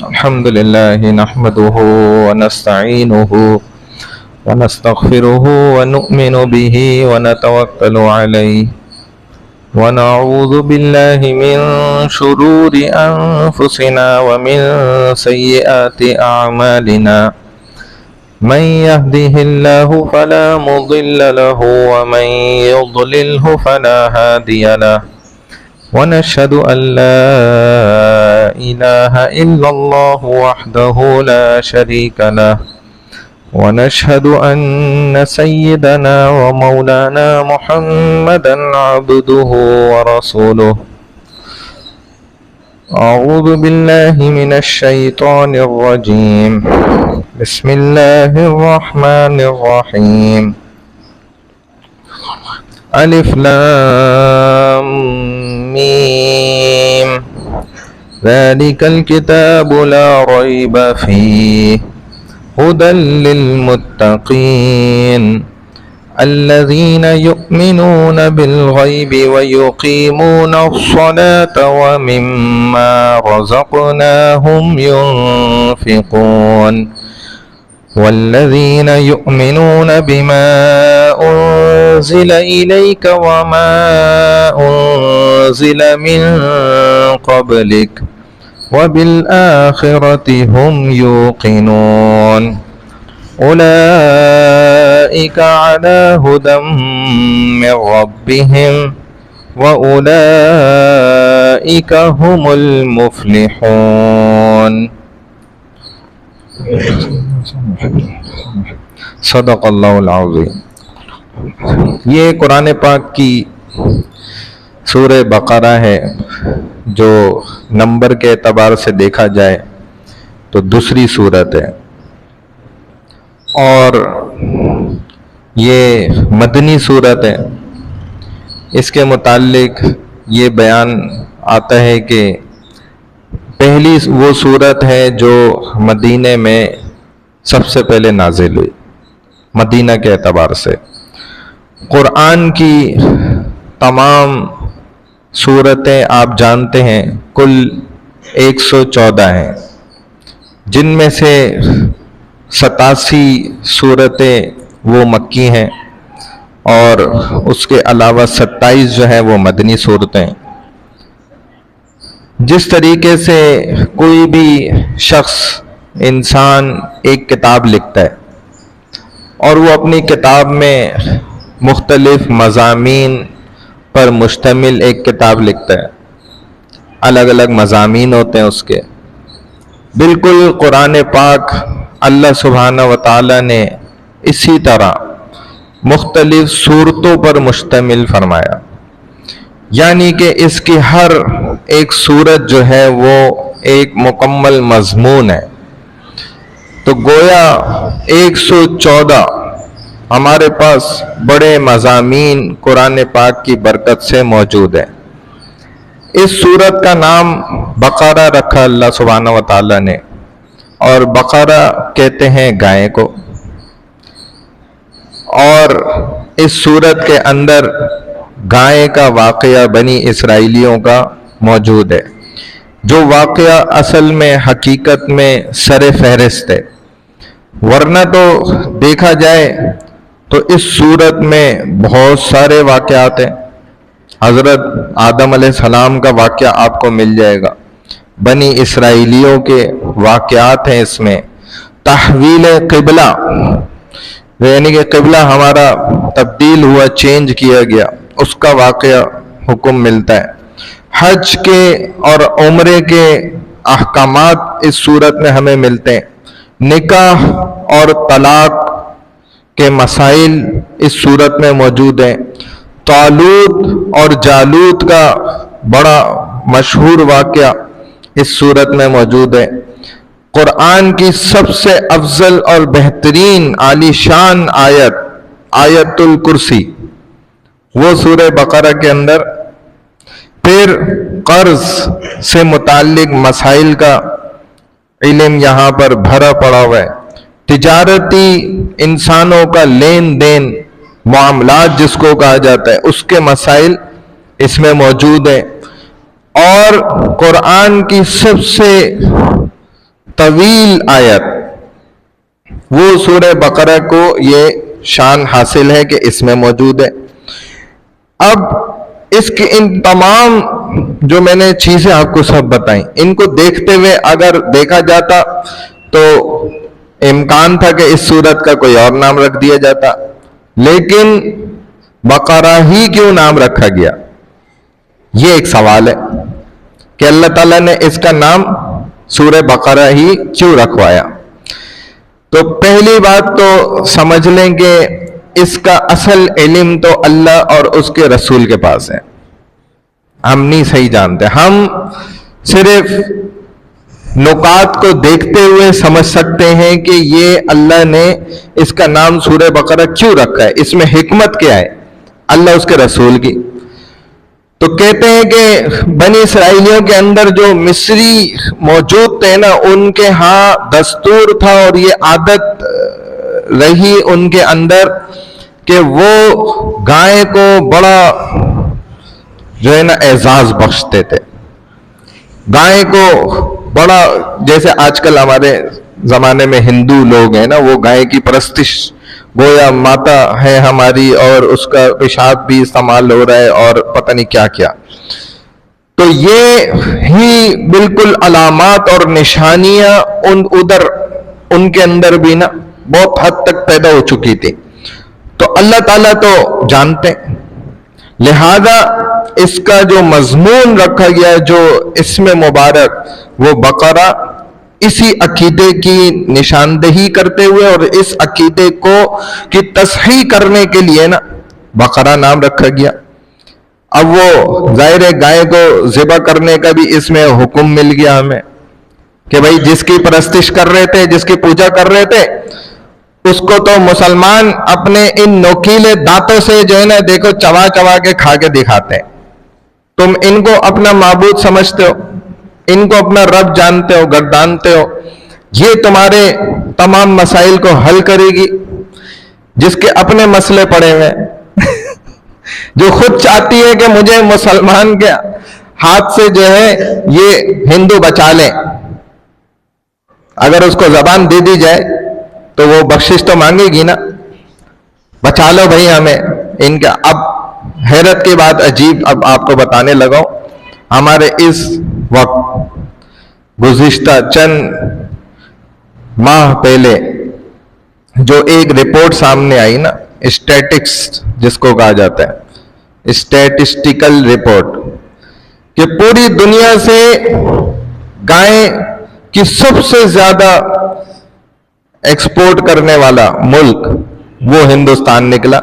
الحمد لله نحمده ونستعينه ونستغفره ونؤمن به ونتوكل عليه ونعوذ بالله من شرور أنفسنا ومن سيئات أعمالنا من يهده الله فلا مضل له ومن يضلله فلا هادي له ونشهد أن لا إله إلا الله وحده لا شريك له ونشهد أن سيدنا ومولانا محمدا عبده ورسوله أعوذ بالله من الشيطان الرجيم بسم الله الرحمن الرحيم ألف لام ميم ذلك الكتاب لا ريب فيه هدى للمتقين الذين يؤمنون بالغيب ويقيمون الصلاة ومما رزقناهم ينفقون والذين يؤمنون بما أنزل إليك وما أنزل من قبلك وبالآخرة هم يوقنون أولئك على هدى من ربهم وأولئك هم المفلحون صدق اللہ العظیم۔ یہ قرآن پاک کی سورہ بقرہ ہے جو نمبر کے اعتبار سے دیکھا جائے تو دوسری سورت ہے، اور یہ مدنی سورت ہے۔ اس کے متعلق یہ بیان آتا ہے کہ پہلی وہ سورت ہے جو مدینہ میں سب سے پہلے نازل ہوئی، مدینہ کے اعتبار سے۔ قرآن کی تمام سورتیں آپ جانتے ہیں کل 114 ہیں، جن میں سے 87 سورتیں وہ مکی ہیں اور اس کے علاوہ 27 جو ہیں وہ مدنی سورتیں ہیں۔ جس طریقے سے کوئی بھی شخص انسان ایک کتاب لکھتا ہے اور وہ اپنی کتاب میں مختلف مضامین پر مشتمل ایک کتاب لکھتا ہے، الگ الگ مضامین ہوتے ہیں اس کے، بالکل قرآن پاک اللہ سبحانہ و تعالی نے اسی طرح مختلف صورتوں پر مشتمل فرمایا، یعنی کہ اس کی ہر ایک صورت جو ہے وہ ایک مکمل مضمون ہے۔ تو گویا 114 ہمارے پاس بڑے مضامین قرآن پاک کی برکت سے موجود ہے۔ اس سورت کا نام بقرہ رکھا اللہ سبحانہ و تعالی نے، اور بقرہ کہتے ہیں گائے کو، اور اس سورت کے اندر گائے کا واقعہ بنی اسرائیلیوں کا موجود ہے، جو واقعہ اصل میں حقیقت میں سر فہرست ہے، ورنہ تو دیکھا جائے تو اس سورت میں بہت سارے واقعات ہیں۔ حضرت آدم علیہ السلام کا واقعہ آپ کو مل جائے گا، بنی اسرائیلیوں کے واقعات ہیں اس میں، تحویل قبلہ یعنی کہ قبلہ ہمارا تبدیل ہوا، چینج کیا گیا، اس کا واقعہ حکم ملتا ہے۔ حج کے اور عمرے کے احکامات اس صورت میں ہمیں ملتے ہیں، نکاح اور طلاق کے مسائل اس صورت میں موجود ہیں، طالوت اور جالوت کا بڑا مشہور واقعہ اس صورت میں موجود ہے۔ قرآن کی سب سے افضل اور بہترین عالی شان آیت الکرسی وہ سورہ بقرہ کے اندر، پھر قرض سے متعلق مسائل کا علم یہاں پر بھرا پڑا ہوا ہے، تجارتی انسانوں کا لین دین، معاملات جس کو کہا جاتا ہے، اس کے مسائل اس میں موجود ہیں۔ اور قرآن کی سب سے طویل آیت وہ سورہ بقرہ کو یہ شان حاصل ہے کہ اس میں موجود ہے۔ اب اس کے ان تمام جو میں نے چیزیں آپ کو سب بتائیں، ان کو دیکھتے ہوئے اگر دیکھا جاتا تو امکان تھا کہ اس سورت کا کوئی اور نام رکھ دیا جاتا، لیکن بقرہ ہی کیوں نام رکھا گیا؟ یہ ایک سوال ہے کہ اللہ تعالیٰ نے اس کا نام سورہ بقرہ ہی کیوں رکھوایا؟ تو پہلی بات تو سمجھ لیں کہ اس کا اصل علم تو اللہ اور اس کے رسول کے پاس ہے، ہم نہیں صحیح جانتے۔ ہم صرف نکات کو دیکھتے ہوئے سمجھ سکتے ہیں کہ یہ اللہ نے اس کا نام سورہ بقرہ کیوں رکھا ہے، اس میں حکمت کیا ہے اللہ اس کے رسول کی۔ تو کہتے ہیں کہ بنی اسرائیلیوں کے اندر جو مصری موجود تھے نا، ان کے ہاں دستور تھا اور یہ عادت رہی ان کے اندر کہ وہ گائے کو بڑا جو ہے نا اعزاز بخشتے تھے، گائے کو بڑا، جیسے آج کل ہمارے زمانے میں ہندو لوگ ہیں نا، وہ گائے کی پرستش، گویا ماتا ہے ہماری اور اس کا پیشاب بھی استعمال ہو رہا ہے اور پتہ نہیں کیا کیا۔ تو یہ ہی بالکل علامات اور نشانیاں ادھر ان کے اندر بھی نا بہت حد تک پیدا ہو چکی تھی۔ تو اللہ تعالیٰ تو جانتے، لہذا اس کا جو مضمون رکھا گیا جو اسم مبارک وہ بقرہ، اسی عقیدے کی نشاندہی کرتے ہوئے اور اس عقیدے کو کی تصحیح کرنے کے لیے نا بقرہ نام رکھا گیا۔ اب وہ ظاہر ہے گائے کو ذبح کرنے کا بھی اس میں حکم مل گیا ہمیں کہ بھائی جس کی پرستش کر رہے تھے، جس کی پوجا کر رہے تھے، اس کو تو مسلمان اپنے ان نوکیلے دانتوں سے جو ہے نا دیکھو چبا چبا کے کھا کے دکھاتے ہیں۔ تم ان کو اپنا معبود سمجھتے ہو، ان کو اپنا رب جانتے ہو، گردانتے ہو، یہ تمہارے تمام مسائل کو حل کرے گی، جس کے اپنے مسئلے پڑے ہوئے جو خود چاہتی ہے کہ مجھے مسلمان کے ہاتھ سے جو ہے یہ ہندو بچا لیں، اگر اس کو زبان دے دی جائے تو وہ بخشش تو مانگے گی نا، بچا لو بھائی ہمیں ان کا۔ اب حیرت کی بات عجیب اب آپ کو بتانے لگا ہوں، ہمارے اس وقت گزشتہ چند ماہ پہلے جو ایک رپورٹ سامنے آئی نا، اسٹیٹکس جس کو کہا جاتا ہے، اسٹیٹسٹیکل رپورٹ، کہ پوری دنیا سے گائے کی سب سے زیادہ ایکسپورٹ کرنے والا ملک وہ ہندوستان نکلا۔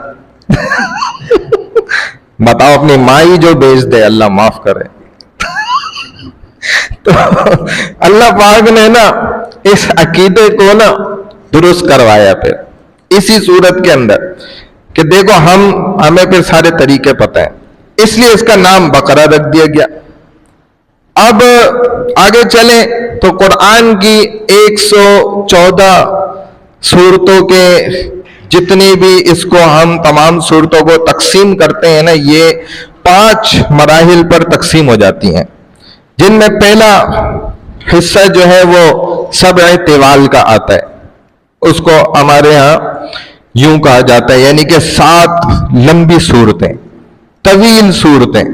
بتاؤ، اپنی ماں ہی جو بیچ دے، اللہ معاف کرے۔ تو اللہ پاک نے نا اس عقیدے کو نا درست کروایا پھر اسی صورت کے اندر کہ دیکھو ہمیں پھر سارے طریقے پتہ ہیں، اس لیے اس کا نام بقرہ رکھ دیا گیا۔ اب آگے چلیں تو قرآن کی 114 صورتوں کے جتنی بھی اس کو ہم تمام صورتوں کو تقسیم کرتے ہیں نا، یہ 5 مراحل پر تقسیم ہو جاتی ہیں، جن میں پہلا حصہ جو ہے وہ سبع طوال کا آتا ہے، اس کو ہمارے ہاں یوں کہا جاتا ہے، یعنی کہ 7 لمبی صورتیں، طویل صورتیں،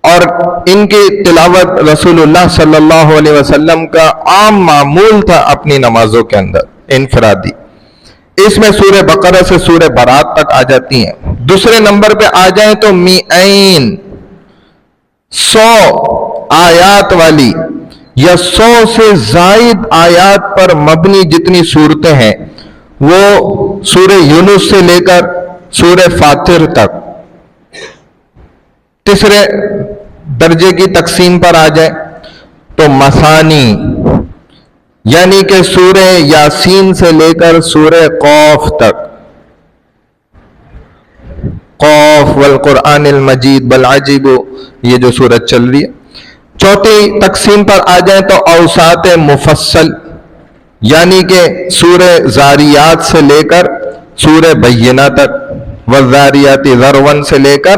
اور ان کی تلاوت رسول اللہ صلی اللہ علیہ وسلم کا عام معمول تھا اپنی نمازوں کے اندر انفرادی۔ اس میں سورہ بقرہ سے سورہ برات تک آ جاتی ہیں۔ دوسرے نمبر پہ آ جائیں تو میعین، 100 آیات والی یا 100 سے زائد آیات پر مبنی جتنی صورتیں ہیں وہ سورہ یونس سے لے کر سورہ فاطر تک۔ تیسرے درجے کی تقسیم پر آ جائیں تو مثانی، یعنی کہ سورہ یاسین سے لے کر سورہ قاف تک، قاف والقرآن المجید بل عجیبوا، یہ جو سورت چل رہی ہے۔ چوتھی تقسیم پر آ جائیں تو اوساط مفصل، یعنی کہ سورہ زاریات سے لے کر سورہ بینہ تک، والذاریات ذروا سے لے کر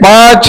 5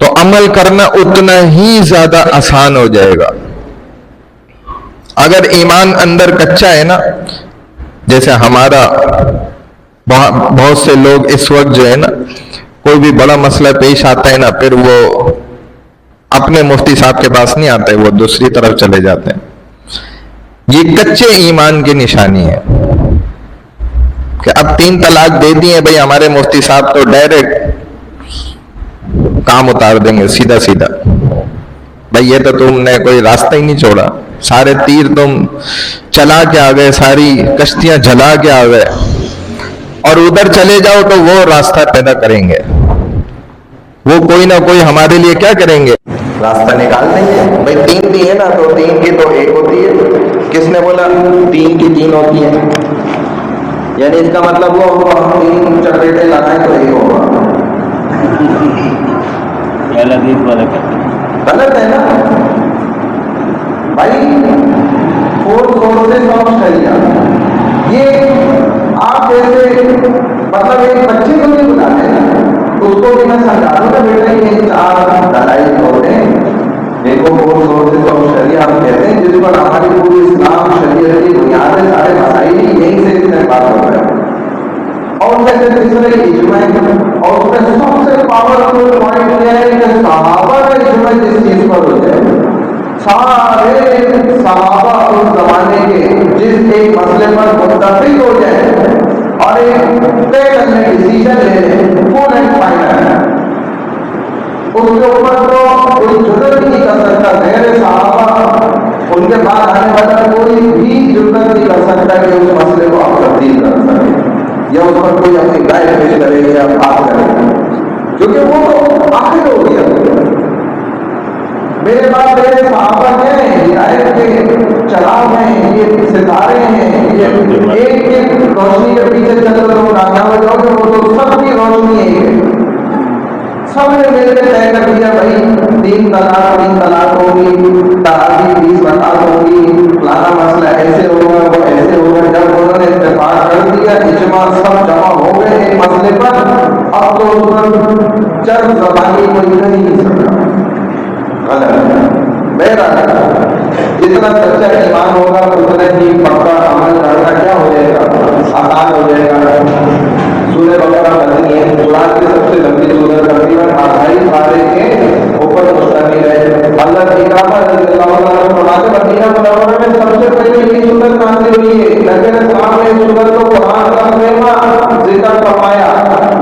تو عمل کرنا اتنا ہی زیادہ آسان ہو جائے گا. اگر ایمان اندر کچا ہے نا، جیسے ہمارا بہت سے لوگ اس وقت جو ہے نا، کوئی بھی بڑا مسئلہ پیش آتا ہے نا، پھر وہ اپنے مفتی صاحب کے پاس نہیں آتے، وہ دوسری طرف چلے جاتے ہیں. یہ کچے ایمان کی نشانی ہے کہ اب 3 طلاق دے دیے بھائی ہمارے مفتی صاحب تو ڈائریکٹ کام اتار دیں گے سیدھا سیدھا. بھائی یہ تو تم نے کوئی راستہ ہی نہیں چھوڑا، سارے تیر تم چلا کے آ گئے، ساری کشتیاں جلا کے آ گئے، اور ادھر چلے جاؤ تو وہ راستہ پیدا کریں گے، وہ کوئی نہ کوئی ہمارے لیے کیا کریں گے، راستہ نکال دیں گے. بھائی 3 دی ہے نا، تو 3 کی تو 1 ہوتی ہے. کس نے بولا 3 کی 3 ہوتی ہے؟ یعنی اس کا مطلب وہ ہم 3 چپیٹے لگائیں تو 1 ہوگا. غلط ہے نا بھائی. 4 سورسز آف شریعہ، یہ آپ جیسے مطلب ایک بچے کو نہیں بلاتے نا، اس کو بھی میں سمجھا دوں گا بیٹا یہ 4 دلائل ہوتے ہیں. دیکھو 4 سورسز آف شریعہ ہم کہتے ہیں جس پر ہماری پوری اسلام شریعت کی بنیاد ہے، سارے مسائل یہیں سے استنباط ہو رہے ہیں. اور ان میں سے تیسرا اجماع ہے، اور اس میں سب سے پاورفل پوائنٹ یہ ہے کہ صحابہ کا اجماع جس چیز پر ہو جائے، سارے صحابہ اس زمانے کے جس ایک مسئلے پر متفق ہو جائے اور ایک طے کرنے ڈیسیژن لے لیں فل اینڈ فائنل، اس کے اوپر تو کوئی جرت نہیں کر سکتا. غیر صحابہ ان کے بعد آنے والا کوئی بھی جرت نہیں کر سکتا کہ اس مسئلے کو آپ تبدیل کر سکیں یا اس پر کوئی اپنی رائے پیش کرے یا بات کرے، کیونکہ وہ تو آخر ہو گیا. میرے بعد میرے صحابہ ہیں، ہدایت کے چراغ ہیں، یہ ستارے ہیں، یہ ایک ایک روشنی کے پیچھے چل رہے ہو کامیاب ہو جاؤ گے، وہ تو سب کی روشنی ہے. سب نے مل کے طے کر دیا بھائی 3 طلاق ہوگی، طلاق کی 20 رکعت ہوگی، فلانا مسئلہ ایسے ہوگا وہ ایسے ہوگا. جب انہوں نے اتفاق کر دیا، اجماع سب جمع ہو گئے ایک مسئلے پر، اب تو اس پر چرب زبانی کوئی کر ہی نہیں سکتا. بہرحال جتنا سچا ایمان ہوگا اتنا ہی پکا عمل کرنا کیا ہو جائے گا، آسان ہو جائے گا. سورہ بقرہ مدنی ہے، قرآن کی سب سے لمبی سورہ، تقریباً 28 پارے کے اوپر مشتمل ہے. اللہ کی اکرامہ رضی اللہ عنہ فرماتے ہیں مدینہ منورہ میں سب سے پہلے یہ سورت نازل ہوئی ہے. نبی السلام نے اس سورت کو قرآن کا پہلا ذکر فرمایا،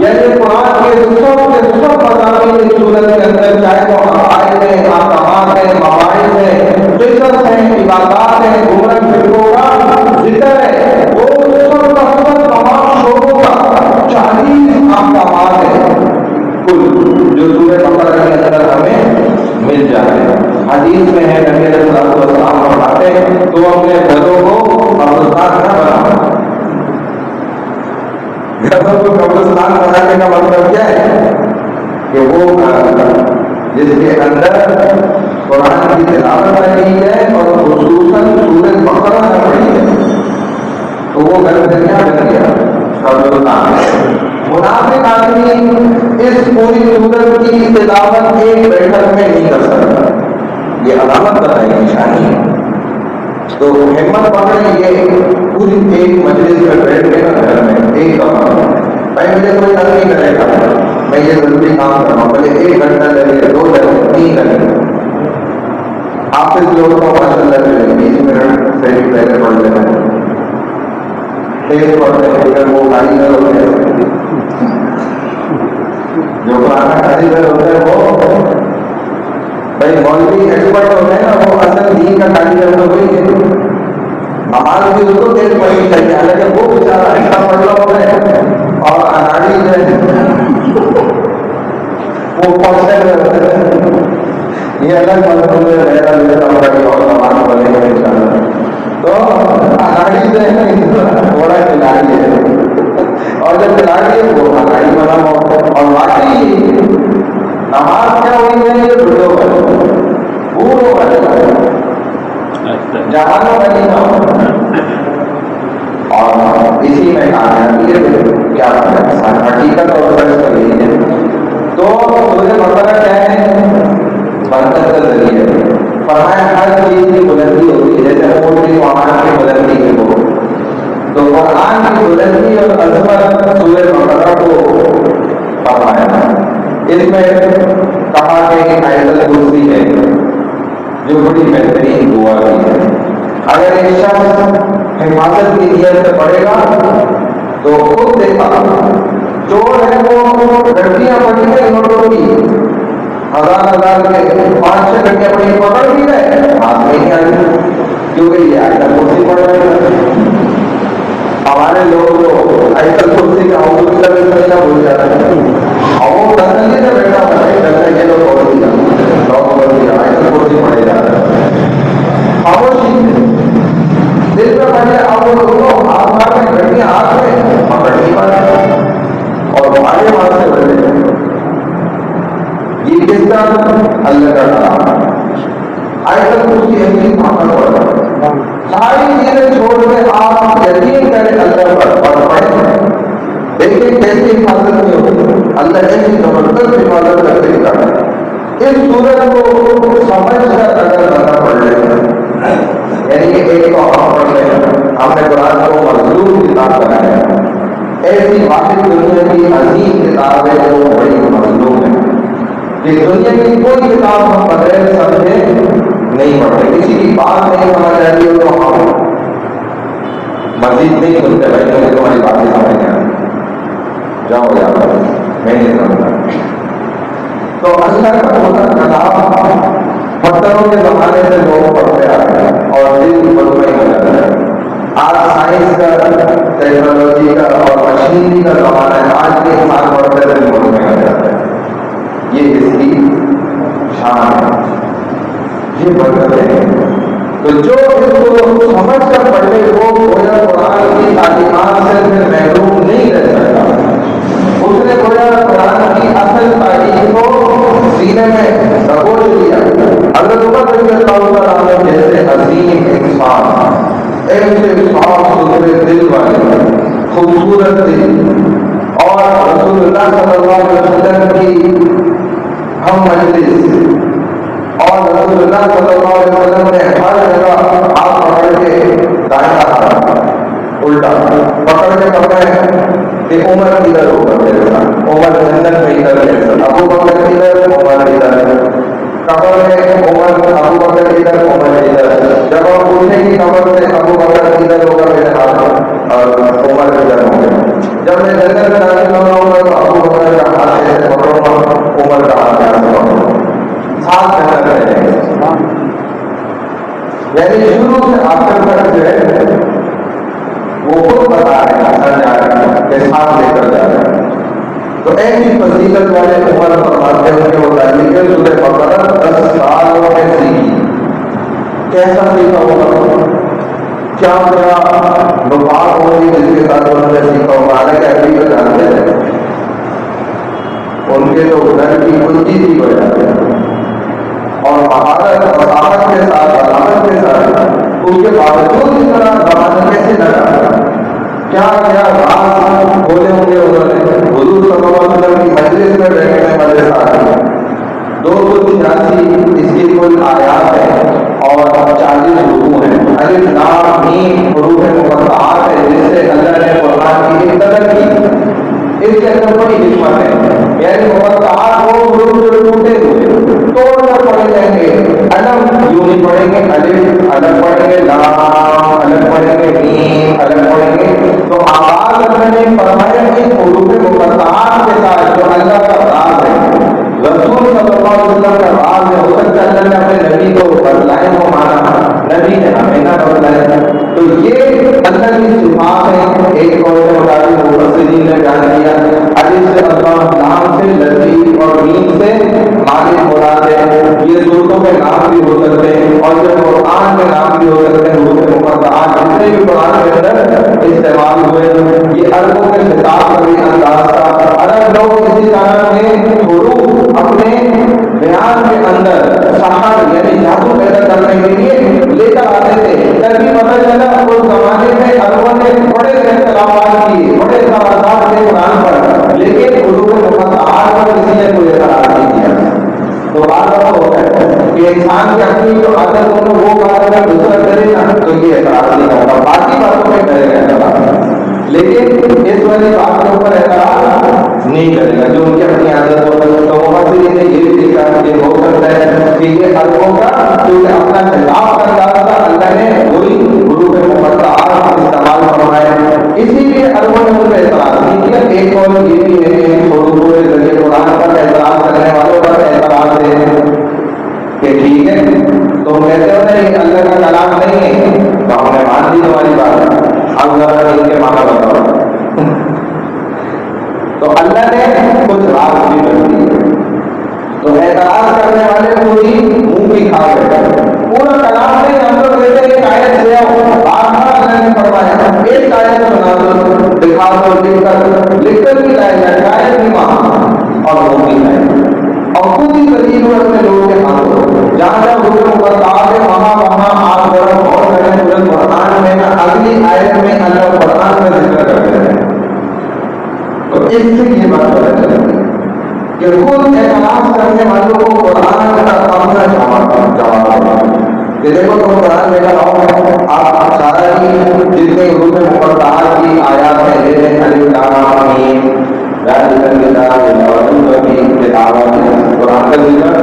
یعنی قرآن کے سب مضامین اس سورت کے اندر، چاہے وہ عقائد ہیں، احکامات ہیں، مواعظ ہیں، قصص ہیں، عبادات ہیں، گمرہ فرقوں کا ذکر ہے، وہ سب کا سب تمام شعبوں کا 40 احکامات ہیں کل، جو سورہ بقرہ کے اندر ہمیں مل جاتے ہیں. حدیث میں ہے نبی علیہ السلام فرماتے ہیں تو اپنے گھروں کو قبرستان نہ بناؤ. گھروں کو قبرستان بنانے کا مطلب کیا ہے کہ وہ جس کے اندر قرآن کی تلاوت کی ہے اور خصوصاً سورہ بقرہ میں پڑھی ہے، تو وہ گھر میں کیا بن گیا، قبرستان. منافق آدمی اس پوری سورت کی تلاوت ایک بیٹھک میں نہیں کر سکتا، یہ علامت بتائی نشانی ہے. تو ہمت پکڑیں یہ پوری ایک مجلس میں بیٹھ کے گھر میں ایک دفعہ بھائی مجھے کوئی تنگ نہیں کرے گا، میں یہ ضروری کام کر رہا ہوں، بھلے 1 گھنٹہ لگے، 2 لگے، 3 لگے. حافظ لوگ کو ماشاء اللہ 20 منٹ سے بھی پہلے پڑھ لیتے ہیں، تیز پڑھتے ہیں. اگر وہ کاریگر ہوتے ہیں، جو پرانا کاریگر ہوتا ہے وہ بھائی مولوی ایکسپرٹ ہوتے ہیں نا، وہ اصل دین کا کاریگر تو وہی ہے. نماز بھی اس کو تیز پڑھنی چاہیے، حالانکہ وہ بیچارہ ایسا پڑھ رہا ہوتا ہے اور اناڑی جو ہے وہ پہنچنے میں ہوتے ہیں. یہ الگ مطلب ہے اور نماز پڑھنے کا انشاءاللہ. تو اناڑی جو ہے تھوڑا کھلاڑی ہے، اور جب کھلاڑی ہے وہ اناڑی بنا ہوتا ہے. اور واقعی نماز کیا ہوئی ہے، یہ بڑھوں پر بوڑھوں پر جوانوں کا نہیں تھا. اور اسی میں کامیابی ہے کیا حقیقت اور فرض کر رہی ہے. تو سورہ بقرہ کیا ہے، فرمایا ہر چیز کی بلندی ہوتی ہے، جیسے اونٹ کی پہاڑ کی بلندی ہے وہ، تو قرآن کی بلندی اور عظمت سورہ بقرہ کو فرمایا۔ اس میں کہا کہ آیت الکرسی ہے جو بڑی بہترین دعا کی ہے، اگر ایک شخص حفاظت کی نیت سے پڑھے گا تو خود دیکھا چور ہے وہ گڈیاں پڑی ہے نوٹوں کی، ہزار کے 5-6 گڈیاں پڑی پکڑ بھی گئے، ہاتھ میں نہیں آئی کیونکہ یہ آیت الکرسی پڑھ رہے ہیں۔ ہمارے لوگ جو آیت الکرسی کا اعوذ باللہ من الشیطان بھول جاتے ہیں، اور وہ تسلی سے بیٹھا ہوا ہے، کہتے ہیں یہ لوگ پڑھ دیا آیت الکرسی پڑھے جاتے ہیں، خاموشی دل میں پڑھے، اب وہ دونوں ہاتھ میں گڈیاں ہاتھ میں پکڑ نہیں پا رہے اور ہمارے ہاتھ سے بڑھے۔ یہ کس کا؟ اللہ کا کلام۔ آیت الکرسی ایسی طاقت پر ساری چیزیں چھوڑ کے آپ یقین کریں اللہ پر اور پڑھیں، دیکھیں کیسی حفاظت نہیں ہوتی، اللہ ایسی زبردست حفاظت کرتے کرتا ہے۔ اس سورت کو سمجھ کر اگر بندہ پڑھ لے، یعنی کہ ایک تو ہم پڑھ لیں، ہم نے قرآن کو مظلوم کتاب بنایا، ایسی واحد دنیا کی عظیم کتاب ہے جو بڑی مظلوم ہے، کہ دنیا کی کوئی کتاب ہم بغیر سمجھے نہیں پڑھتے، کسی کی بات نہیں سمجھ آتی ہو تو ہم مزید نہیں سنتے، بھائی مجھے تمہاری باتیں سمجھ نہیں آتی، جاؤ یار میں نہیں سمجھتا۔ تو اللہ کا ہوتا کلام پتھروں کے زمانے سے لوگ پڑھتے آ رہے ہیں اور دل بڑھائی ہو جاتا ہے۔ آج سائنس کا، ٹیکنالوجی کا اور مشینری کا زمانہ ہے، آج کے انسان پڑھتے دل بڑھائی ہو جاتا ہے، یہ اس کی شان ہے، یہ برکت ہے۔ تو جو اس کو سمجھ کر پڑھے وہ گویا قرآن کی تعلیمات سے پھر محروم نہیں رہ سکتا، اس نے گویا قرآن کی اصل تعلیم کو سینے میں دبوچ لیا۔ حضرت عمر رضی اللہ عنہ جیسے عظیم انسان، ایسے صاف ستھرے دل والے، خوبصورت دل، اور رسول اللہ صلی اللہ علیہ وسلم کی ہم مجلس، اور رسول اللہ صلی اللہ علیہ وسلم نے ہر جگہ ہاتھ پکڑ کے دائیں ہاتھ الٹا پکڑ کے پکڑے کہ عمر ادھر ہوگا میرے ساتھ، عمر جنت میں ادھر میرے ساتھ، ابو بکر ادھر عمر ادھر، قبر میں عمر ابو بکر ادھر عمر ادھر، جب ہم اٹھنے کی قبر سے ابو بکر ادھر ہوگا میرے ہاتھ اور عمر ادھر ہوگا، جب میں جنت میں داخل ہوگا تو ابو بکر کا ہاتھ ایسے پکڑوں گا، عمر کا ہاتھ ایسے پکڑوں گا، ساتھ جنت رہیں گے۔ یعنی شروع سے آخر تک جو ہے وہ خود بتا رہے ہیں، اثر جا رہے ہیں کہ ساتھ لے کر جا رہے ہیں۔ تو ایسی فضیلت والے عمر فرماتے ہیں کہ وہ تعلیم سورہ بقرہ 10 سالوں میں سیکھی۔ کیسا سیکھا ہوگا، کیا کیا نفاق ہوگی جس کے ساتھ انہوں نے سیکھا ہوگا، حالانکہ ابھی تو جانتے ہیں ان کے تو گھر کی کنجی تھی وجہ سے، اور مہارت وضاحت کے ساتھ علامت کے ساتھ اس کے باوجود اس طرح زبان کیسے لگا، کیا کیا راز کھولے ہوں گے انہوں نے۔ حضور صلی اللہ علیہ وسلم کی مجلس میں بیٹھنے والے ساتھی 286 اس کی کل آیات ہیں اور 40 رکوع ہیں، الف لام میم حروف مقطعات ہے جس سے اللہ نے قرآن کی ابتدا کی۔ اس کے اندر بڑی حکمت ہے، یعنی مقطعات وہ حروف جو ٹوٹے ہوئے توڑ کر پڑھے جائیں گے، الف یوں نہیں پڑھیں گے، الف الگ پڑھیں گے، لام الگ پڑھیں گے، میم الگ پڑھیں گے، تو آواز اللہ نے فرمایا کہ حروف مقطعات کے ساتھ جو اللہ کا راز ہے، رسول صلی اللہ علیہ وسلم کا راز ہے، ہو سکتا ہے اللہ نے اپنے نبی کو بتلائے کو مانا، نبی نے ہمیں نہ بتلائے، تو یہ اللہ کی صفات ہے۔ ایک قول کے مطابق مفسرین نے بیان کیا الف سے اللہ، لام سے لطیف اور میم سے مالک مراد ہے۔ یہ صورتوں کے نام بھی ہو سکتے ہیں اور یہ قرآن کے نام بھی ہو سکتے ہیں، حروف مقطعات جتنے بھی قرآن کے اندر استعمال ہوئے، یہ عربوں کے خطاب کا بھی انداز تھا۔ عرب لوگ اسی طرح کے حروف اپنے بیان کے اندر سحر یعنی جادو پیدا کرنے کے لیے لے کر آتے تھے، تبھی پتہ چلا اس زمانے میں عربوں نے بڑے اختلافات کیے، بڑے اعتراضات تھے قرآن پر، لیکن حروف مقطعات پر کسی نے کوئی اعتراض نہیں کیا۔ تو بات ہوتا ہے کہ انسان کی اپنی جو عادت ہوگی وہ بات اگر دوسرا کرے نا تو یہ اعتراض نہیں کرتا، باقی باتوں میں کرے گا اعتراض، لیکن اس والی بات کے اوپر اعتراض نہیں کرے گا جو ان کی اپنی عادت ہو۔ تو مفسرین نے یہ بھی لکھا کہ ہو سکتا ہے کہ یہ عربوں کا کیونکہ اپنا خطاب کا انداز تھا، اللہ نے وہی حروف مقطعات استعمال فرمائے، اسی لیے عربوں نے ان پہ اعتراض نہیں کیا۔ ایک قول یہ بھی ہے کہ حروف کے ذریعے قرآن پر اعتراض کرنے والوں پر اعتراض ہے کہ ٹھیک ہے تم کہتے ہو نہیں اللہ کا کلام نہیں ہے تو ہم نے مان لی تمہاری بات، اب ذرا ان کے معنی بتاؤ۔ تو اللہ نے کچھ راز بھی کر دی، تو اعتراض کرنے والے کو ہی منہ کی کھا گئے۔ پورا کلام نہیں، ہم تو کہتے ہیں ایک آیت سے اللہ نے فرمایا ایک آیت سنا دو، دکھا دو، لکھ کر بھی لائے جائے، شاید نہیں وہاں اور وہ بھی لائے اور خود ہی بدیل ہوئے اپنے لوگوں کے ہاتھوں، جہاں جہاں حکم برتاؤ ہے وہاں آپ ذرا غور کریں پورے قرآن میں نا اگلی آیت میں اللہ قرآن کا ذکر کرتے ہیں، تو اس سے یہ بات پتہ چلتی ہے کہ خود اعتراض کرنے والوں کو قرآن کا اپنا جواب ہے کہ دیکھو تم قرآن لے کر آؤ، آپ سارا ہی جتنے حروف مقطعات کی آیات میں لے لیں، الف لام میم ذالک الکتاب لا ریب فیہ قرآن کا ذکر،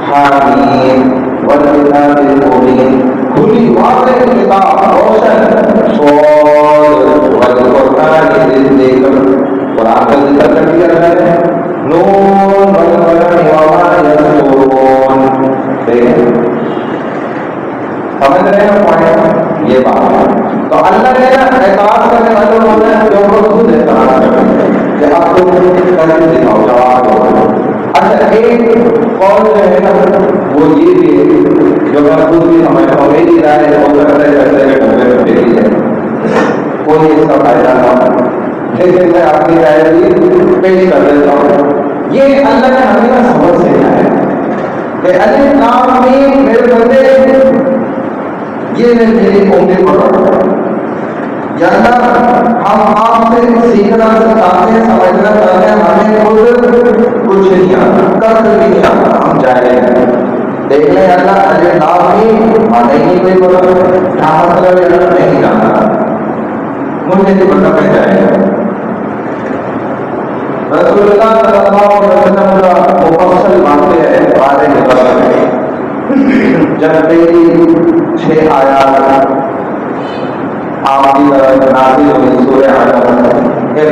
حامیم والکتاب المبین کھلی واضح کتاب روشن، صاد والقرآن ذی الذکر قرآن کا ذکر کر دیا اللہ نے، نون والقلم وما یسطرون، سمجھ رہے ہیں پوائنٹ یہ بات ہے۔ تو اللہ نے نا اعتراض کرنے والوں کو نا جو خود اعتراض کرتے ہیں کہ اب تم کر کے دکھاؤ، جواب دو۔ اچھا ایک قول جو ہے نا وہ یہ بھی ہے جو میں خود بھی سمجھتا ہوں، میری رائے ہو سکتا ہے ایسے کے ڈبے میں پھیری ہے، کوئی اس کا فائدہ نہ، لیکن میں اپنی رائے بھی پیش کر دیتا ہوں۔ یہ اللہ نے ہمیں سبق سکھایا ہے کہ الف لام میم میرے بندے یہ میری انگلی پکڑ، یا اللہ ہم آپ سے سیکھنا چاہتے ہیں، سمجھنا چاہتے ہیں، ہمیں خود کچھ نہیں آتا، کر بھی نہیں آتا، ہم جائیں دیکھ لیں اللہ الف لام میم مانے نہیں کوئی پڑھا کیا مطلب ہے اللہ نہیں جانتا، مجھے نہیں پتا میں جائے گا۔ رسول اللہ صلی اللہ علیہ وسلم کا مفصل واقعہ ہے بارے میں، جب پہلی 6 آیات آپ کی طرف نازل ہوئی سورہ علق، یہ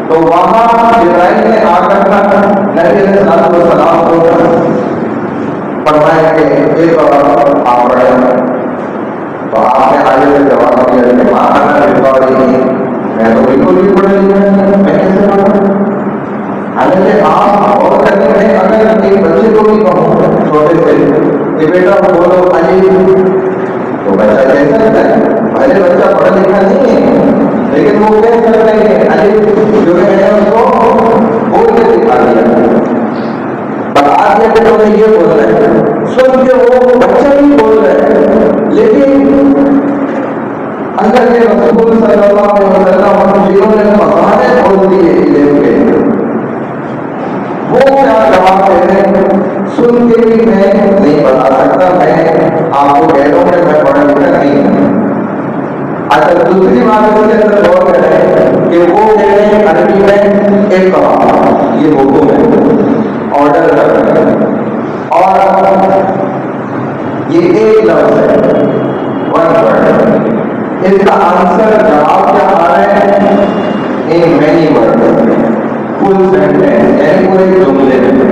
تو وہاں جبرائیل نے آ کر نبی علیہ السلام کو فرمایا کہ ایک آپ پڑھیں، تو آپ نے آگے سے جواب دیا کہ میں تو بالکل بھی پڑھ رہی ہوں، میں کیسے پڑھوں؟ حالانکہ آپ اور کرنے میں اگر ایک بچے کو بھی کہوں چھوٹے سے کہ بیٹا بولو الف، تو بچہ کہہ سکتا ہے، پہلے بچہ پڑھا لکھا نہیں ہے لیکن وہ کہہ سکتا ہے کہ الف جو میں نے اس کو بول کے دکھا دیا، بتا دیا کہ تمہیں یہ بولنا ہے، سن کے وہ بچہ بھی بول رہا ہے، لیکن اللہ کے رسول صلی اللہ علیہ وسلم جنہوں نے فضائل کھول دی ہے علم کے، وہ کیا جواب دے رہے سن کے بھی میں نہیں بتا سکتا، میں آپ کو کہہ دوں کہ میں پڑھا لکھا نہیں ہوں۔ اچھا دوسری بات اس کے اندر غور کریں کہ وہ کہہ رہے ہیں عربی میں ایک کہا یہ حکم ہے، آرڈر کر رہے ہیں، اور یہ ایک لفظ ہے، ون ورڈ، اس کا آنسر جواب کیا آ رہا ہے ان مینی ورڈ، فل سینٹینس یعنی پورے جملے میں،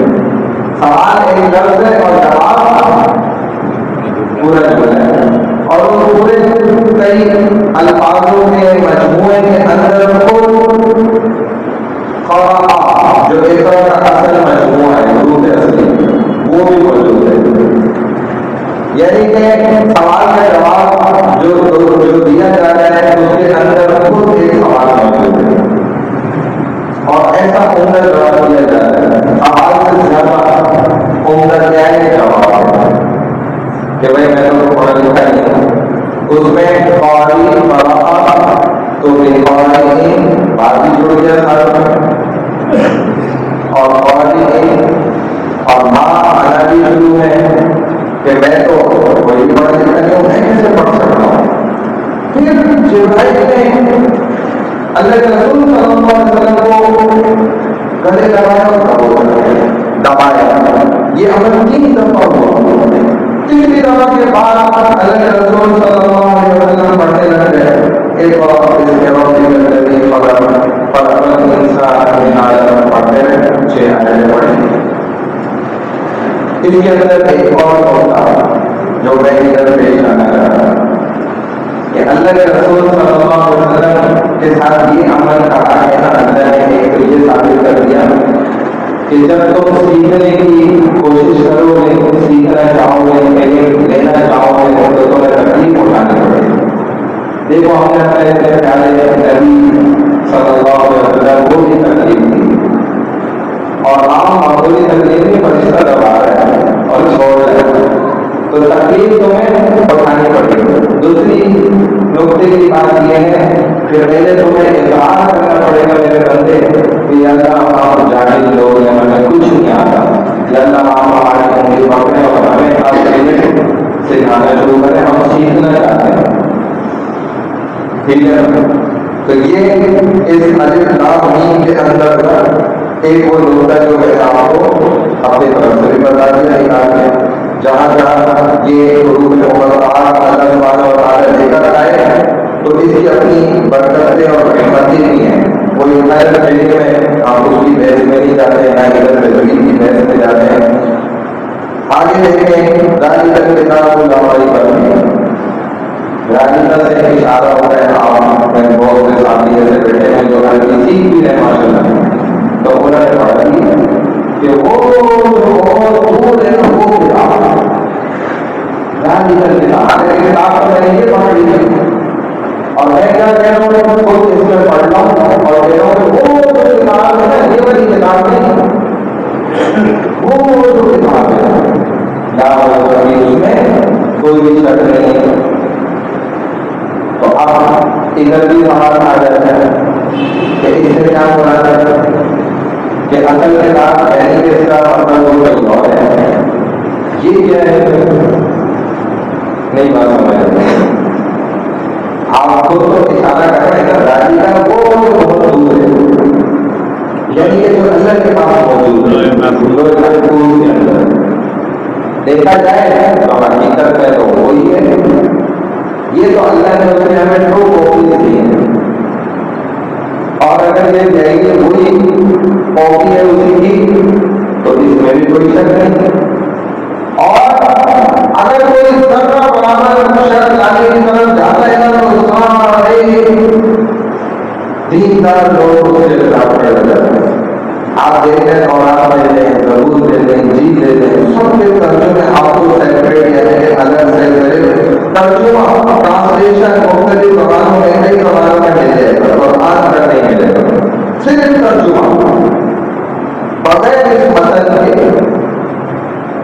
سوال ایک لفظ ہے اور جواب پورا جملہ ہے، اور اس پورے کئی الفاظوں کے مجموعے کے اندر قراء جو اقرا کا اصل مجموعہ ہے حروف اصلی وہ بھی موجود ہے، یعنی کہ سوال کا جواب جو دیا جا رہا ہے اس کے اندر خود ایک سوال موجود ہے، اور ایسا عمدہ جواب دیا جا رہا ہے، سوال سے زیادہ عمدہ کیا ہے جواب ہے کہ بھائی میں تو پڑھا لکھا نہیں ہوں، اس میں قاری قراء تو قاری بازی جڑ گیا ساتھ میں، اور قاری بھائی نے اللہ کے رسول صلی اللہ علیہ وسلم کو گلے لگایا اور دبایا. یہ عمل 3 دفعہ ہوا. 3 دفعہ کے بعد اللہ کے رسول صلی اللہ علیہ وسلم پڑھنے لگ گئے. ایک بار اس کے رب الذی خلق الانسان من علق پڑھتے رہے. 6 آیتیں پڑھی. اس کے اندر ایک اور ہوتا جو میں ادھر پیش کرنا چاہتا ہوں کہ اللہ کے رسول صلی اللہ علیہ وسلم کے ساتھ یہ عمل کہا ہے. اللہ نے ایک تو یہ ثابت کر دیا کہ جب تم سیکھنے کی کوشش کرو گے, سیکھنا چاہو گے, علم لینا چاہو گے تو تمہیں تکلیف اٹھانی پڑے گی. دیکھو ہم نے اپنے پیارے نبی صلی اللہ علیہ وسلم کو بھی تکلیف دی اور عام معمولی تکلیف میں فرشتہ دبا رہے ہیں اور چھوڑ رہے ہیں تو تکلیف تمہیں اٹھانی پڑے گی. دوسری نقطے کی بات یہ ہے کہ پہلے تمہیں اظہار کرنا پڑے گا میرے بندے کہ اللہ آپ جاہل لوگ ہیں, ہمیں کچھ نہیں آتا. اللہ آپ ہماری انگلی پکڑیں اور ہمیں آپ سکھانا شروع کریں, ہم سیکھنا چاہتے ہیں. ٹھیک ہے, تو یہ اس الف لام میم کے اندر ایک وہ نقطہ جو ہے آپ کو اپنی طرف سے بھی بتا دیا ہے. جہاں جہاں یہ حروف مقطعات اللہ سبحانہ و تعالیٰ لے کر آئے تو اس کی اپنی برکتیں اور حکمتیں بھی ہیں. کوئی خیر فیل میں آپ اس کی بحث میں نہیں جاتے ہیں, نہ ادھر تجوید کی بحث میں جاتے ہیں. آگے دیکھیں ذالک الکتاب لا ریب فیہ. ذالک سے اشارہ ہوتا ہے. آپ میں بہت سے ساتھی ایسے بیٹھے ہیں جو ہر کسی بھی ہے ماشاء اللہ, تو انہوں نے پڑھا دی کہ وہ دور ہے وہ کتاب کتاب میں نے یہ پڑھ لی اور میں کیا کہہ رہا ہوں خود اس میں پڑھ رہا ہوں اور کہہ رہا ہوں وہ جو کتاب ہے یہ والی کتاب نہیں, وہ جو کتاب ہے اس میں کوئی بھی شک نہیں. تو اب ادھر بھی سوال آ جاتا ہے کہ اس سے کیا مراد ہے کہ اصل کتاب یعنی کہ اس کا مطلب وہ کہیں اور ہے. یہ کیا ہے نہیں بات سمجھ. آپ کو تو اشارہ کرنے کا راضی کا وہ بہت دور ہے, یعنی یہ جو اللہ کے پاس موجود ہے دیکھا جائے تو حقیقت میں تو وہی ہے. یہ تو اللہ نے اس نے ہمیں ٹرو کاپی دی ہے اور اگر یہ جائے وہی کاپی ہے اسی کی تو اس میں بھی کوئی شک نہیں. اور اگر کوئی ذرہ برابر شک لانے کی طرف جاتا ہے نا تو سارے دیندار لوگ اس کے خلاف کھڑے ہو جاتے ہیں. آپ دیکھتے ہیں قرآن لے لیں, زبور لے لیں, انجیل لے لیں, سب کے ترجمے آپ کو سیپریٹ یعنی الگ سے ترجمہ ٹرانسلیشن مختلف زبانوں میں کئی زبانوں میں مل جائے گا, قرآن کا نہیں ملے گا. صرف ترجمہ بغیر اس متن کے.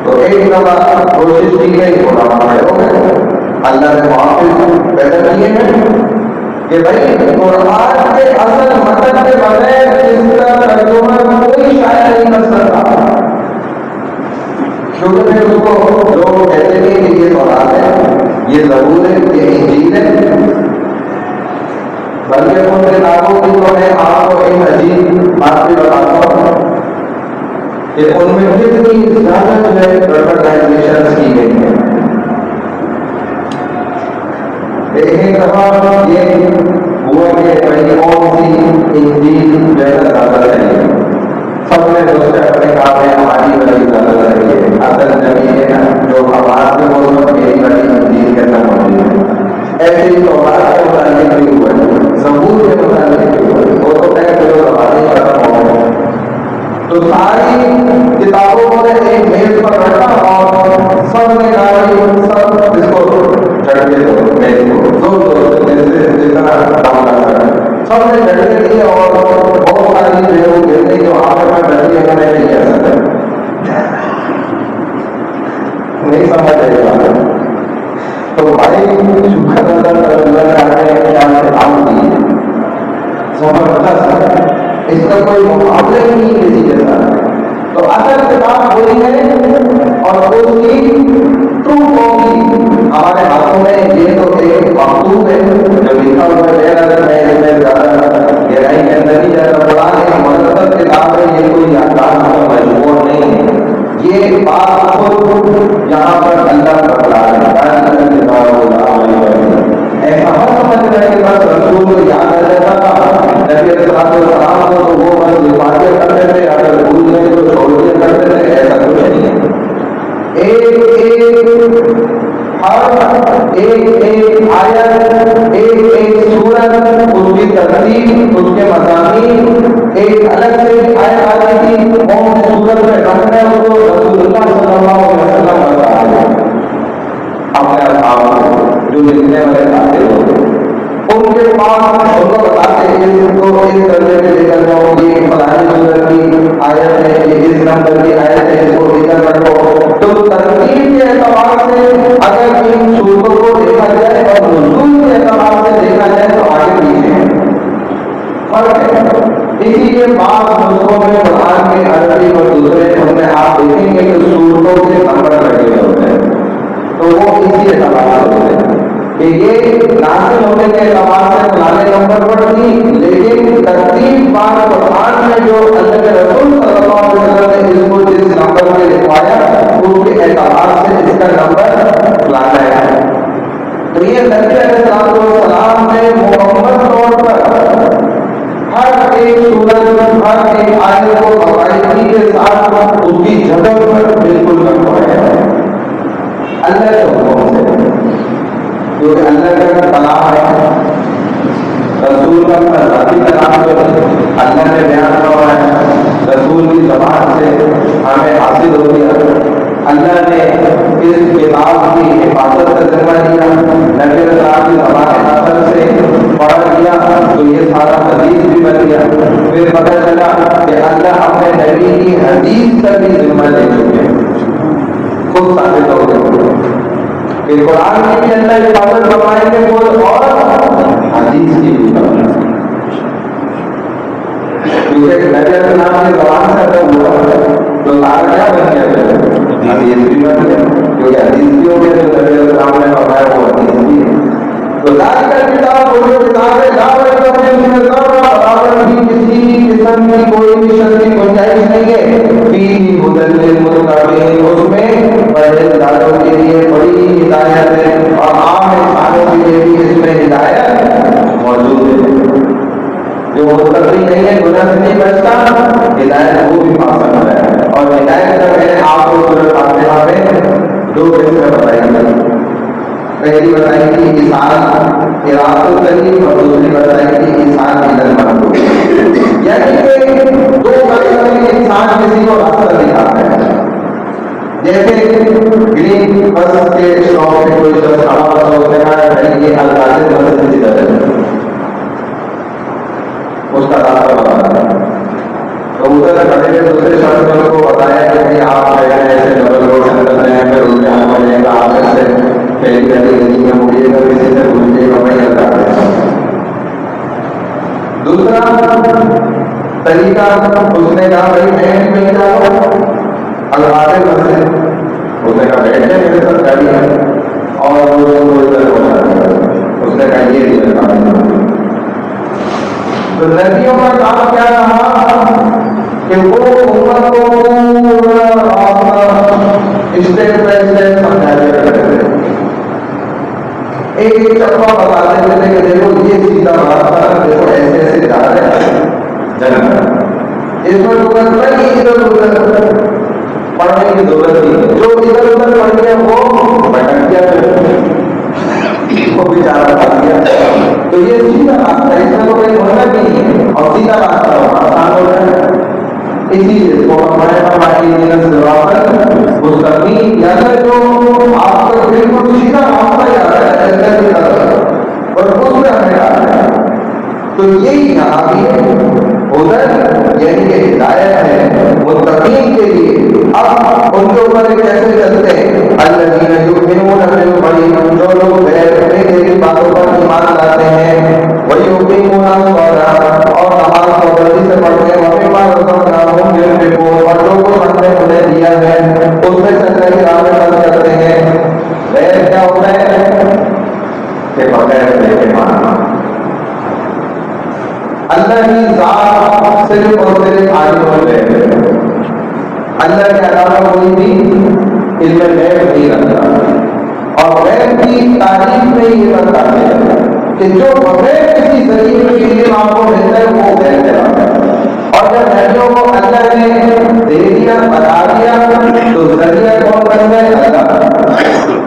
تو ایک دفعہ کوشش کی گئی علماء کھڑے ہو گئے, اللہ نے محافظ پیدا کیے ہیں کہ بھائی قرآن کے اصل متن کے بغیر اس کا ترجمہ کوئی شاعر نہیں کر سکتا. کیونکہ پھر اس کو لوگ کہتے ہیں کہ یہ قرآن ہے, یہ زبور ہے, یہ انجیل ہے. بلکہ ان کتابوں کی تو میں آپ کو ایک عجیب بات بھی بتاتا ہوں کہ ان میں کتنی زیادہ جو ہے پرائزیشن کی گئی ہے. ایک دفعہ یہ ہوا کہ بھائی کون سی انجیل جو ہے زیادہ چاہیے, سب نے دوسرے اپنے کام میں ہماری والی زیادہ چاہیے. اصل زمین ہے جو آواز میں موجود میری والی انجیل کے اندر موجود ہے. ایسے ہی توبات کے متعلق بھی ہوا ہے, زبور کے متعلق بھی ہوا ہے. وہ تو طے کرو زبانی ختم ہو گئے تو ساری کتابوں کو نے ایک میز پر رکھا اور سب نے گاڑی سب اس کو جھٹکے دو میز کو زور جتنا کام کر سکتا سب نے جھٹکے دیے اور بہت ساری جو گرنے جو آپ میں بیٹھی ہے میں نہیں کہہ سکتا, نہیں سمجھ آئے گا. تو بھائی شکر اللہ نے کام کیے زبردست, اس کا کوئی مقابلہ ہی نہیں کسی کے ساتھ. تو اصل کتاب وہی ہے اور اس کی ٹرو کاپی ہمارے ہاتھوں میں. یہ تو ایک مکتوب ہے جو لکھا ہوا ہے بات خود یہاں پر اللہ بتلا رہے ایسا ہم سمجھ رہے کہ بس رسول کو یاد آ جاتا تھا نبی علیہ السلام کو تو وہ بس باتیں کرتے تھے، اگر بھول گئے تو چھوڑ دیا کرتے تھے، ایسا کچھ نہیں ہے۔ ایک آیت، ایک سورت، اس کی ترتیب، اس کے مضامین، ایک الگ سے بھی آیت آتی تھی کون سی سورت میں رکھنا ہے، اس کو رسول اللہ صلی اللہ علیہ وسلم بتا رہے ہیں اپنے اصحاب جو لکھنے والے آتے ہوتے ان کے پاس ان کو بتاتے ہیں اس کو اس درجے میں لے کر جاؤ، یہ فلانی سورت کی آیت ہے، یہ اس نمبر کی آیت ہے، اس کو ادھر رکھو۔ تو ترتیب کے اعتبار سے اگر ان سورتوں کو دیکھا جائے اور نزول کے اعتبار سے دیکھا جائے تو آگے پیچھے ہے، فرق ہے۔ اسی لیے بعض نسخوں میں قرآن کے عربی اور دوسرے ان میں آپ دیکھیں گے کہ سورتوں کے نمبر لگے ہوتے ہیں، تو وہ اسی اعتبار سے ہوتے ہیں کہ یہ نازل ہونے کے اعتبار سے فلانے نمبر پر تھی، لیکن ترتیب بار قرآن میں جو اللہ کے رسول صلی اللہ علیہ وسلم نے اس کو جس نمبر پہ لکھوایا اس کے اعتبار سے اس کا نمبر فلانا ہے۔ تو یہ نبی علیہ السلام نے مکمل طور پر ہر ایک سورت، ہر ایک آیت کو باقاعدگی کے ساتھ اس کی جگہ پر بالکل رکھوایا ہے اللہ کے حکم سے، کیونکہ اللہ کا کلام ہے، رسول کا ذاتی کلام جو اللہ نے بیان کروا ہے، رسول کی زبان سے ہمیں حاصل ہو گیا۔ اللہ نے اس کتاب کی حفاظت کا ذمہ لیا، نبی السلام کی زبان اثر سے پڑھ لیا تو یہ سارا حدیث بھی بن گیا۔ پھر پتہ چلا کہ اللہ اپنے نبی کی حدیث کا بھی ذمہ لے چکے، خود ثابت ہو گئے کہ قرآن کی بھی اللہ حفاظت فرمائیں گے خود اور حدیث کی بھی فرمائیں گے، کیونکہ نبی السلام کی زبان سے اگر ہوا تو سارا کیا بن گیا، حدیث بھی بن گیا، کیونکہ حدیث بھی ہو گیا تو نبی السلام نے فرمایا وہ حدیث بھی ہے۔ تو ذالک الکتاب وہ جو کتاب ہے لا ریب فیہ من الذرہ، برابر بھی کسی قسم کی کوئی بھی شک کی گنجائش نہیں ہے، فیہ ھدی للمتقین، اس میں پرہیزگاروں کے لیے بڑی ہدایت ہے اور عام انسانوں کے لیے بھی اس میں ہدایت موجود ہے۔ جو متقی نہیں ہے، گناہ سے نہیں بچتا، ہدایت وہ بھی پا سکتا ہے۔ اور ہدایت کا میں نے آپ کو سورۃ فاتحہ میں دو قسمیں بتائی ہیں، پہلی بتائی تھی انسان ارادۃ الطریق اور دوسری بتائی تھی انسان الی المطلوب، یعنی کہ دو قسم میں انسان کسی کو راستہ دکھاتا ہے۔ جیسے گرین بس کے شوق میں کوئی شخص کھڑا ہوا تو اس نے کہا کہ یہ الغازی مسجد کی طرف ہے، اس کا راستہ بتاتا ہے، تو ادھر کھڑے ہوئے دوسرے شخص نے اس کو بتایا کہ آپ ایسے ڈبل روڈ سے نکلتے ہیں، پھر اس کے آگے جائے گا، آگے سے پہلی گلی میں مڑیے گا، کسی سے پوچھیے گا، وہی اللہ ہے۔ دوسرا طریقہ اس نے کہا بھائی میں نہیں جاؤں الغازی مسجد، اس نے کہا بیٹھے میرے ساتھ گاڑی ہے، اور وہ ادھر ہو جاتا ہے، اس نے کہا یہ نہیں کرنا۔ تو نبیوں کا کام کیا رہا کہ وہ امت کو پورا راستہ اسٹیپ بائی اسٹیپ سمجھاتے رہتے تھے، ایک چپا بتا دیتے تھے کہ دیکھو یہ سیدھا راستہ، دیکھو ایسے ایسے جا رہے ہیں جنت، اس میں ضرورت نہیں ادھر ادھر پڑھنے کی ضرورت نہیں، جو ادھر ادھر پڑھ گیا وہ بھٹک گیا، وہ بیچارہ پھنس گیا۔ تو یہ سیدھا راستہ ہے، اس میں تو کوئی ہونا بھی نہیں ہے، اور سیدھا راستہ آسان ہو رہا ہے، اسی لیے تو ہمارے مستقیم یعنی جو آپ کا بالکل سیدھا راستہ جا رہا ہے اللہ کی طرف، اور اس میں ہمیں ڈالنا ہے۔ تو یہی یہاں بھی ادھر یعنی کہ ہدایت ہے متقین کے لیے۔ اب ان کے اوپر کیسے چلتے ہیں؟ الذین یؤمنون بالغیب، جو لوگ غیبی باتوں پر ایمان لاتے ہیں، ویقیمون الصلاۃ، اور نماز پابندی سے پڑھتے ہیں، ومما رزقناہم ينفقون، اور جو کچھ ہم نے انہیں دیا ہے اس میں سے اللہ کی راہ میں خرچ کرتے ہیں۔ غیر کیا ہوتا ہے کہ بغیر دیکھے ماننا، اللہ کی ذات صرف اور صرف عالم الغیب ہے، اللہ کے علاوہ کوئی بھی غیب نہیں رکھتا، اور غیب کی تعریف میں یہ بتاتے ہیں کہ جو بغیر کسی ذریعے کے لیے آپ کو ملتا ہے وہ غیب ہے، اور جب نبیوں کو اللہ نے دے دیا بتا دیا تو ذریعہ کون بن گئے؟ اللہ،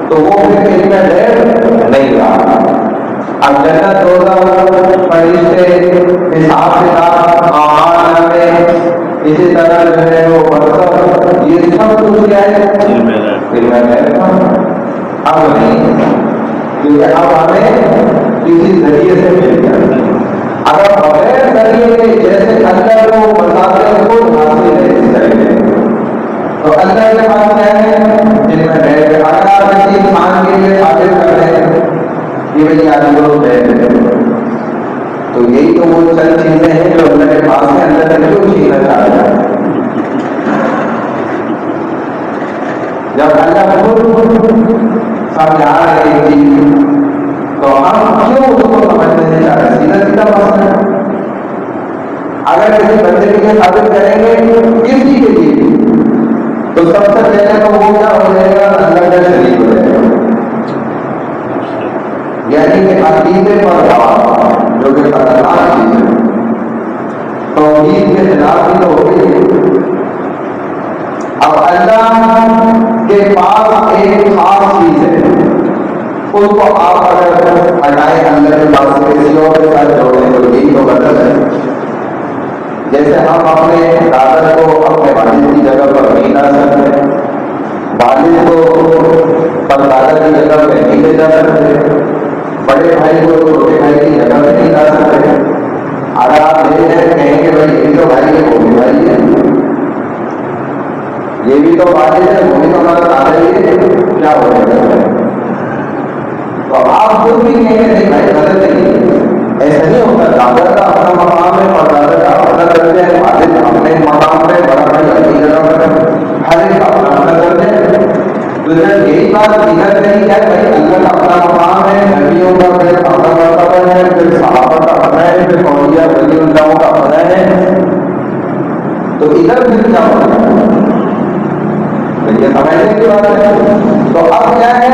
تو وہ پھر علم غیب نہیں رہا۔ اب جنت دوزخ فرشتے حساب کتاب اعمال میں اسی طرح جو ہے وہ برزخ یہ سب کچھ کیا ہے؟ علم غیب تھا۔ اب نہیں، کیونکہ اب ہمیں کسی ذریعے سے مل گیا۔ اگر بغیر ذریعے کے جیسے اللہ کو بتاتے خود حاصل ہے اس طریقے تو اللہ کے پاس کیا ہے؟ علم غیب۔ اگر آپ کسی انسان کے لیے ثابت کر رہے ہیں کہ بھائی آج لوگ غیب ہے، تو یہی تو وہ چند چیزیں ہیں جو اللہ کے پاس ہے، اللہ سے کیوں چھیننا چاہ رہا ہے؟ جب اللہ خود سمجھا رہے ایک چیز تو ہم کیوں اس کو سمجھنے نہیں چاہ رہے؟ سیدھا سیدھا مسئلہ ہے۔ اگر کسی بندے کے لیے ثابت کریں گے کسی کے لیے تو سب سے پہلے تو وہ کیا ہو جائے گا؟ اللہ کا شریک ہو جائے گا، یعنی کہ عقیدے پر بات جو کہ خطرناک چیز ہے، توحید کے خلاف ہی تو ہو گئی۔ اب اللہ کے پاس ایک خاص چیز ہے، اس کو آپ اگر ہٹائیں اللہ کے پاس سے کسی اور کے ساتھ جوڑیں تو یہی تو غلط ہے۔ جیسے ہم اپنے دادا کو اپنے والد کی جگہ پر نہیں لا سکتے، والد کو پردادا کی جگہ پہ نہیں لے جا سکتے، بڑے بھائی کو چھوٹے بھائی کی جگہ پہ نہیں لا سکتے۔ اگر آپ لے جائیں کہیں کہ بھائی یہ تو بھائی ہے وہ بھی بھائی ہے، یہ بھی تو والد ہے وہ بھی تو ہمارا دادا ہی ہے، کیا ہو جائے گا؟ تو آپ خود بھی کہیں گے نہیں بھائی غلط نہیں، ایسا نہیں ہوتا۔ دادا کا اپنا مقام ہے اور دادا کا اپنا درجہ ہے، والد اپنے مقام پہ، بڑا بھائی اپنی جگہ پر، ہر ایک اپنا اپنا درجہ ہے۔ تو جب یہی بات سیدھا نہیں ہے بھائی اللہ کا اپنا مقام ہے، نبیوں کا پھر اپنا مرتبہ ہے، پھر صحابہ کا اپنا ہے، پھر اولیاء ولی اللہ کا اپنا ہے، تو ادھر پھر کیا ہوگا؟ یہ سمجھنے کی بات ہے۔ تو اب کیا ہے